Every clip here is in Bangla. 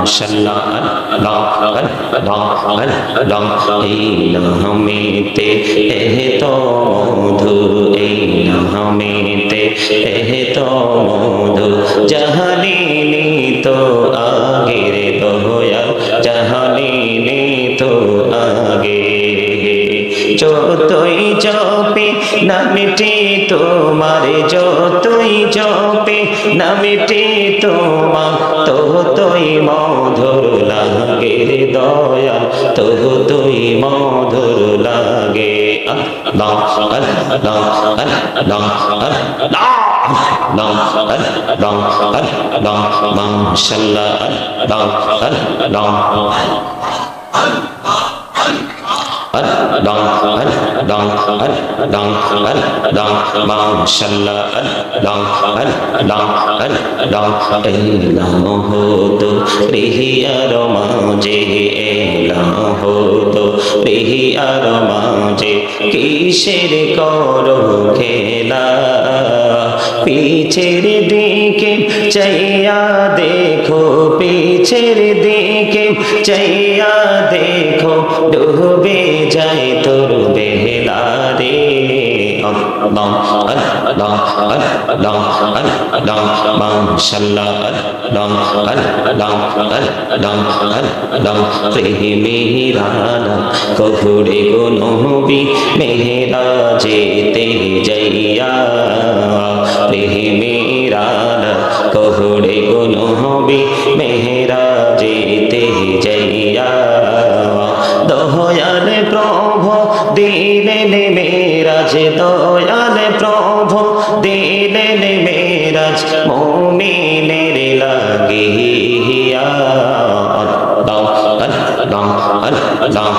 মাশাআল্লাহ আল্লাহ আল্লাহ আল্লাহ এই নামেতে এত মধু এই নামেতে এত মধু জাহানিনি তো আগের দয়াল জাহানিনি তো আগে যতই জপে নামটি তোমার যতই জপে নামটি তোমার ততই মধুর লাগে দয়াল ততই মধুর লাগে আল্লাহ আল্লাহ আল্লাহ আল্লাহ আল্লাহ আল্লাহ মাশাআল্লাহ আল্লাহ আল্লাহ কিসের করো খেলা পিছের দিকে চাইয়া দেখো পিছের দিকে চাইয়া দেখো ডুবে যায় তোর বেলা রে আল্লাহ আল্লাহ আল্লাহ আল্লাহ মাশাআল্লাহ আল্লাহ আল্লাহ আল্লাহ আল্লাহ প্রেমেরানা কহুড়ে গো নবী মেরাজেতে যাইয়া প্রেমেরানা কহুড়ে গো নবী মেরাজেতে যাইয়া দয়াল প্রভু দিলেন মেরাজ দয়াল প্রভু দিলেন মেরাজ মুমিনের লাগিয়া আল্লাহ আল্লাহ আল্লাহ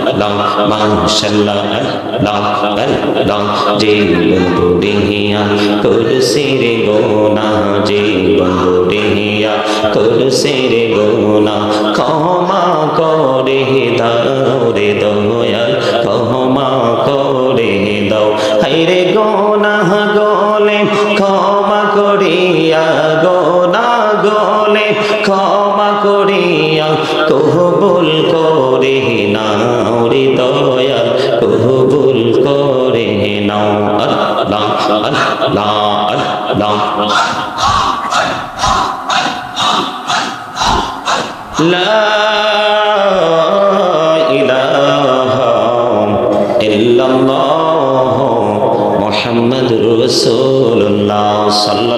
আল্লাহ মাশাআল্লাহ আল্লাহ আল্লাহ জীবন বুড়িয়া কুরসির গোনা জীবন বুড়িয়া কুরসির গোনা ক্ষমা করে দাও রে দয়াল ক্ষমা করে দাও হায়রে গোনা গলে ক্ষমা করিয়া গোনা গলে ক্ষমা করিয়া কবুল করে নাও রে দয়াল কবুল করে নাও আল্লাহ আল্লাহ আল্লাহ লা ইলাহা ইল্লাল্লাহ মুহাম্মাদুর রাসূলুল্লাহ সাল্লাল্লাহু